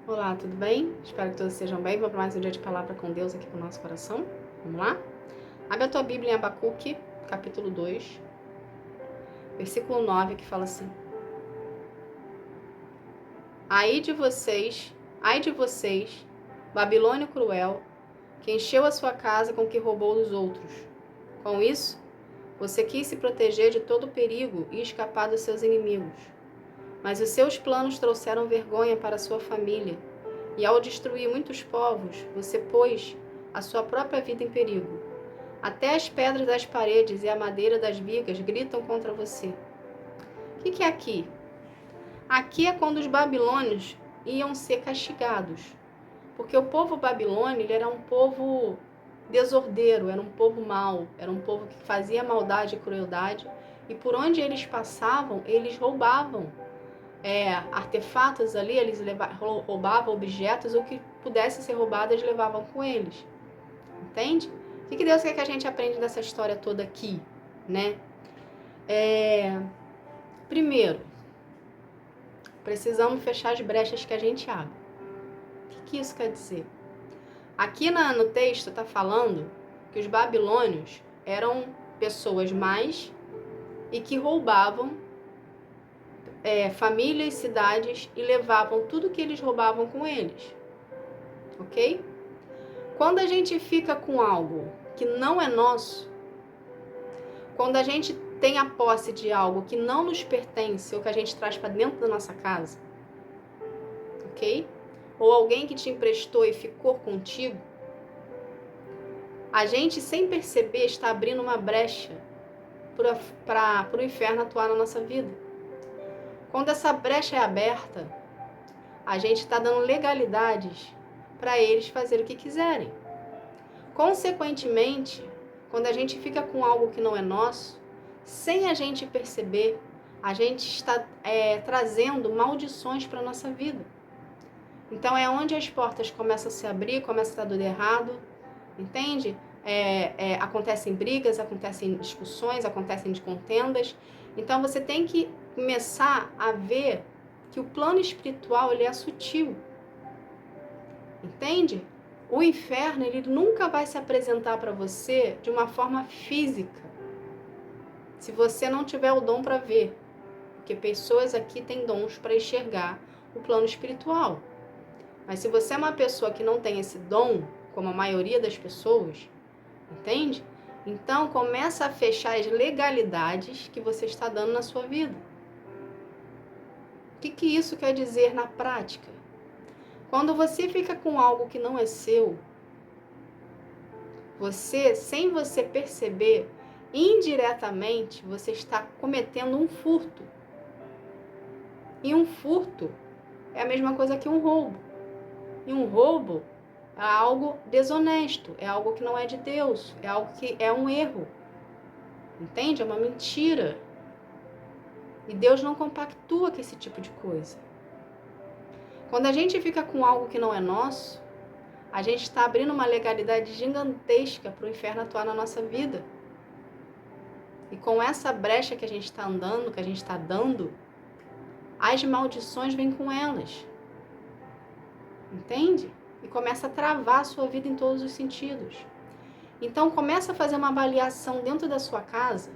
Olá, tudo bem? Espero que todos estejam bem. Vamos para mais um dia de palavra com Deus aqui para o nosso coração. Vamos lá? Abre a tua Bíblia em Abacuque, capítulo 2, versículo 9, que fala assim: Ai de vocês, Babilônio cruel, que encheu a sua casa com o que roubou dos outros. Com isso, você quis se proteger de todo perigo e escapar dos seus inimigos. Mas os seus planos trouxeram vergonha para a sua família. E ao destruir muitos povos, você pôs a sua própria vida em perigo. Até as pedras das paredes e a madeira das vigas gritam contra você. O que é aqui? Aqui é quando os babilônios iam ser castigados. Porque o povo babilônio ele era um povo desordeiro, era um povo mau, era um povo que fazia maldade e crueldade. E por onde eles passavam, eles roubavam artefatos ali, eles roubavam objetos, o que pudesse ser roubado eles levavam com eles, entende? O que Deus quer que a gente aprenda dessa história toda aqui, né? Primeiro, precisamos fechar as brechas que a gente abre. O que isso quer dizer? Aqui no texto está falando que os babilônios eram pessoas más e que roubavam famílias, cidades e levavam tudo que eles roubavam com eles, ok? Quando a gente fica com algo que não é nosso, quando a gente tem a posse de algo que não nos pertence ou que a gente traz para dentro da nossa casa, ok? Ou alguém que te emprestou e ficou contigo, a gente sem perceber está abrindo uma brecha para o inferno atuar na nossa vida. Quando essa brecha é aberta, a gente está dando legalidades para eles fazerem o que quiserem. Consequentemente, quando a gente fica com algo que não é nosso, sem a gente perceber, a gente está trazendo maldições para a nossa vida. Então é onde as portas começam a se abrir, começa a dar tudo errado, entende? Acontecem brigas, acontecem discussões, acontecem contendas. Então você tem que começar a ver que o plano espiritual ele é sutil, entende? O inferno ele nunca vai se apresentar para você de uma forma física, se você não tiver o dom para ver, porque pessoas aqui têm dons para enxergar o plano espiritual. Mas se você é uma pessoa que não tem esse dom, como a maioria das pessoas, entende? Então começa a fechar as legalidades que você está dando na sua vida. O que isso quer dizer na prática? Quando você fica com algo que não é seu, você, sem você perceber, indiretamente, você está cometendo um furto. E um furto é a mesma coisa que um roubo. E um roubo é algo desonesto, é algo que não é de Deus, é algo que é um erro. Entende? É uma mentira. E Deus não compactua com esse tipo de coisa. Quando a gente fica com algo que não é nosso, a gente está abrindo uma legalidade gigantesca para o inferno atuar na nossa vida. E com essa brecha que a gente está andando, que a gente está dando, as maldições vêm com elas. Entende? E começa a travar a sua vida em todos os sentidos. Então começa a fazer uma avaliação dentro da sua casa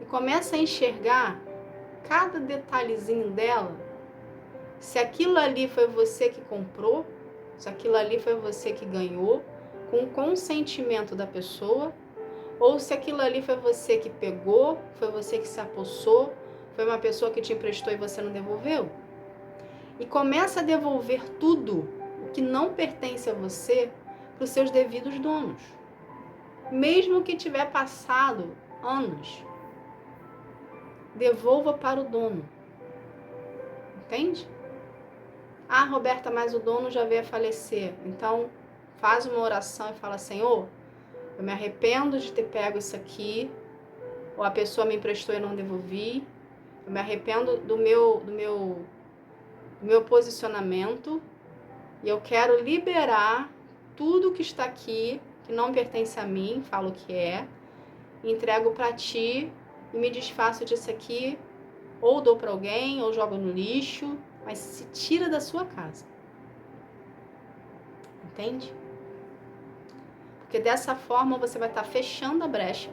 e começa a enxergar cada detalhezinho dela, se aquilo ali foi você que comprou, se aquilo ali foi você que ganhou, com o consentimento da pessoa, ou se aquilo ali foi você que pegou, foi você que se apossou, foi uma pessoa que te emprestou e você não devolveu. E começa a devolver tudo o que não pertence a você para os seus devidos donos. Mesmo que tiver passado anos, devolva para o dono. Entende? Ah, Roberta, mas o dono já veio a falecer. Então, faz uma oração e fala: Senhor, eu me arrependo de ter pego isso aqui, ou a pessoa me emprestou e eu não devolvi. Eu me arrependo do meu posicionamento e eu quero liberar tudo que está aqui, que não pertence a mim, falo que entrego para ti e me desfaço disso aqui, ou dou para alguém, ou jogo no lixo, mas se tira da sua casa. Entende? Porque dessa forma você vai estar fechando a brecha,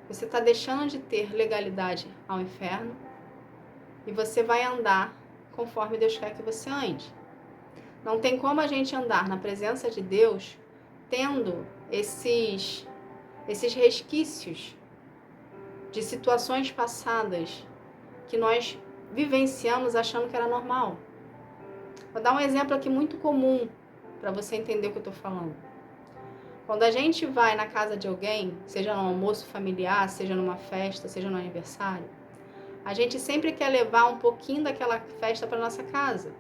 você está deixando de ter legalidade ao inferno e você vai andar conforme Deus quer que você ande. Não tem como a gente andar na presença de Deus tendo esses resquícios de situações passadas que nós vivenciamos achando que era normal. Vou dar um exemplo aqui muito comum para você entender o que eu estou falando. Quando a gente vai na casa de alguém, seja num almoço familiar, seja numa festa, seja no aniversário, a gente sempre quer levar um pouquinho daquela festa para nossa casa.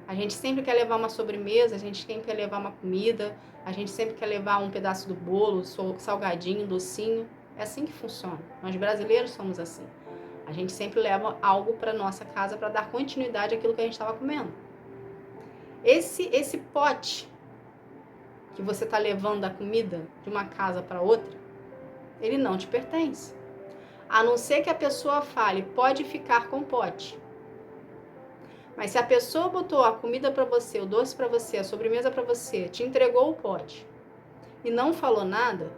A gente sempre quer levar uma sobremesa, a gente sempre quer levar uma comida, a gente sempre quer levar um pedaço do bolo, salgadinho, docinho. É assim que funciona. Nós brasileiros somos assim. A gente sempre leva algo para nossa casa para dar continuidade àquilo que a gente estava comendo. Esse pote que você está levando a comida de uma casa para outra, ele não te pertence. A não ser que a pessoa fale, pode ficar com o pote. Mas se a pessoa botou a comida para você, o doce para você, a sobremesa para você, te entregou o pote e não falou nada,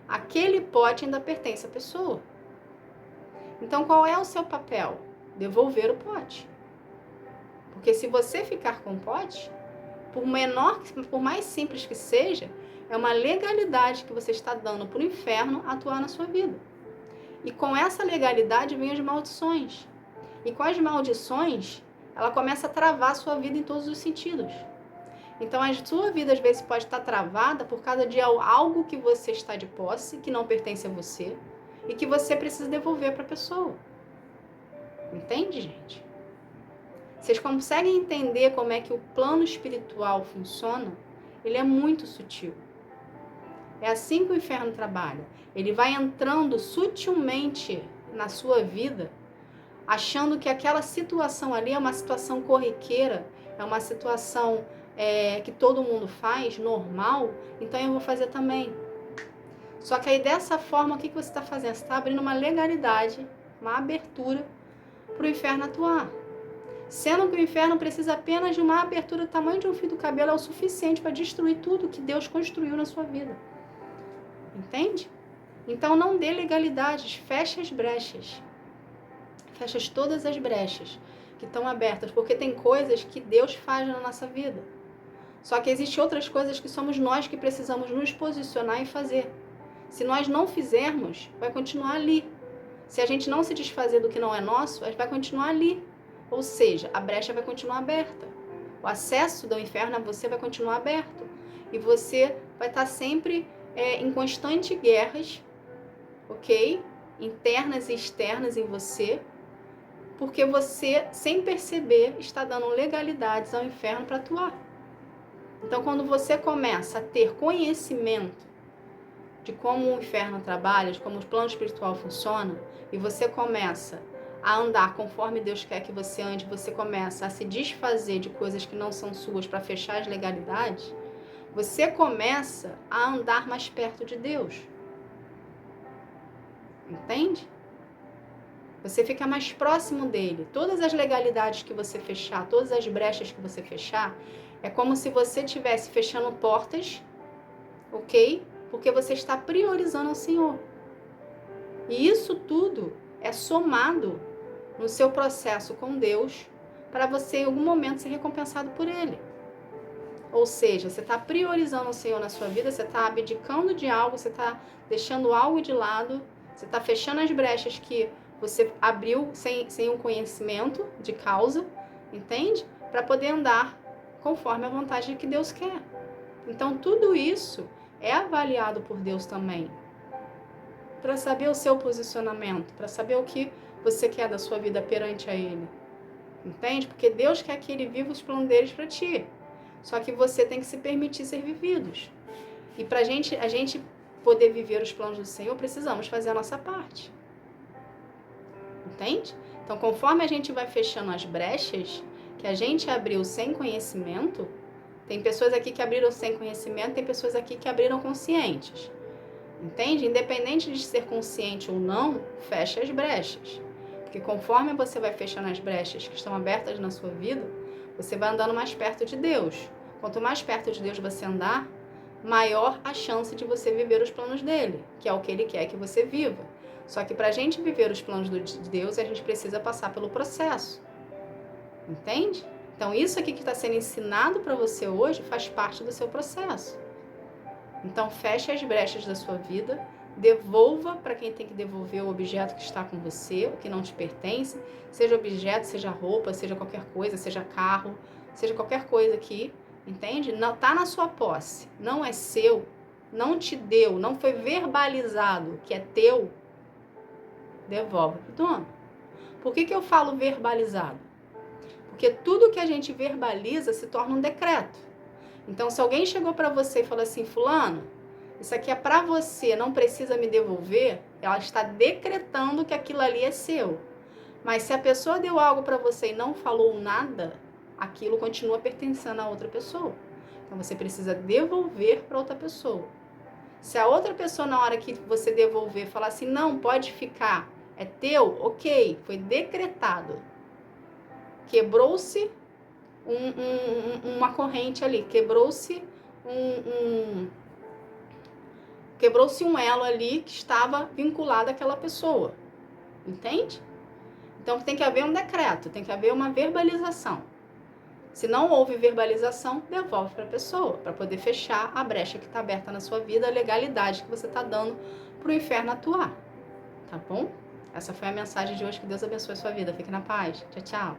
aquele pote ainda pertence à pessoa. Então, qual é o seu papel? Devolver o pote. Porque se você ficar com o pote, por mais simples que seja, é uma legalidade que você está dando para o inferno atuar na sua vida. E com essa legalidade vem as maldições. E com as maldições, ela começa a travar a sua vida em todos os sentidos. Então, a sua vida, às vezes, pode estar travada por causa de algo que você está de posse, que não pertence a você, e que você precisa devolver para a pessoa. Entende, gente? Vocês conseguem entender como é que o plano espiritual funciona? Ele é muito sutil. É assim que o inferno trabalha. Ele vai entrando sutilmente na sua vida, achando que aquela situação ali é uma situação corriqueira, é uma situação que todo mundo faz, normal, então eu vou fazer também. Só que aí dessa forma, o que você está fazendo? Você está abrindo uma legalidade, uma abertura para o inferno atuar. Sendo que o inferno precisa apenas de uma abertura do tamanho de um fio do cabelo, é o suficiente para destruir tudo que Deus construiu na sua vida. Entende? Então não dê legalidades, feche as brechas. Feche todas as brechas que estão abertas, porque tem coisas que Deus faz na nossa vida. Só que existem outras coisas que somos nós que precisamos nos posicionar e fazer. Se nós não fizermos, vai continuar ali. Se a gente não se desfazer do que não é nosso, vai continuar ali. Ou seja, a brecha vai continuar aberta. O acesso do inferno a você vai continuar aberto. E você vai estar sempre em constante guerras, ok? Internas e externas em você, porque você, sem perceber, está dando legalidades ao inferno para atuar. Então, quando você começa a ter conhecimento de como o inferno trabalha, de como o plano espiritual funciona, e você começa a andar conforme Deus quer que você ande, você começa a se desfazer de coisas que não são suas para fechar as legalidades, você começa a andar mais perto de Deus. Entende? Você fica mais próximo dele. Todas as legalidades que você fechar, todas as brechas que você fechar, é como se você estivesse fechando portas, ok? Porque você está priorizando o Senhor. E isso tudo é somado no seu processo com Deus para você em algum momento ser recompensado por Ele. Ou seja, você está priorizando o Senhor na sua vida, você está abdicando de algo, você está deixando algo de lado, você está fechando as brechas que você abriu sem um conhecimento de causa, entende? Para poder andar conforme a vontade que Deus quer. Então, tudo isso é avaliado por Deus também, para saber o seu posicionamento, para saber o que você quer da sua vida perante a Ele. Entende? Porque Deus quer que Ele viva os planos deles para ti. Só que você tem que se permitir ser vividos. E para a gente poder viver os planos do Senhor, precisamos fazer a nossa parte. Entende? Então, conforme a gente vai fechando as brechas que a gente abriu sem conhecimento, tem pessoas aqui que abriram sem conhecimento, tem pessoas aqui que abriram conscientes. Entende? Independente de ser consciente ou não, fecha as brechas. Porque conforme você vai fechando as brechas que estão abertas na sua vida, você vai andando mais perto de Deus. Quanto mais perto de Deus você andar, maior a chance de você viver os planos dele, que é o que ele quer que você viva. Só que para a gente viver os planos de Deus, a gente precisa passar pelo processo. Entende? Então, isso aqui que está sendo ensinado para você hoje faz parte do seu processo. Então, feche as brechas da sua vida, devolva para quem tem que devolver o objeto que está com você, o que não te pertence, seja objeto, seja roupa, seja qualquer coisa, seja carro, seja qualquer coisa aqui, entende? Não está na sua posse, não é seu, não te deu, não foi verbalizado que é teu, devolve para o dono. Por que eu falo verbalizado? Porque tudo que a gente verbaliza se torna um decreto. Então, se alguém chegou para você e falou assim, fulano, isso aqui é para você, não precisa me devolver, ela está decretando que aquilo ali é seu. Mas se a pessoa deu algo para você e não falou nada, aquilo continua pertencendo a outra pessoa. Então, você precisa devolver para outra pessoa. Se a outra pessoa, na hora que você devolver, falar assim, não, pode ficar, é teu, ok, foi decretado. Quebrou-se uma corrente ali, quebrou-se um elo ali que estava vinculado àquela pessoa, entende? Então tem que haver um decreto, tem que haver uma verbalização. Se não houve verbalização, devolve para a pessoa, para poder fechar a brecha que está aberta na sua vida, a legalidade que você está dando para o inferno atuar, tá bom? Essa foi a mensagem de hoje, que Deus abençoe a sua vida, fique na paz, tchau, tchau.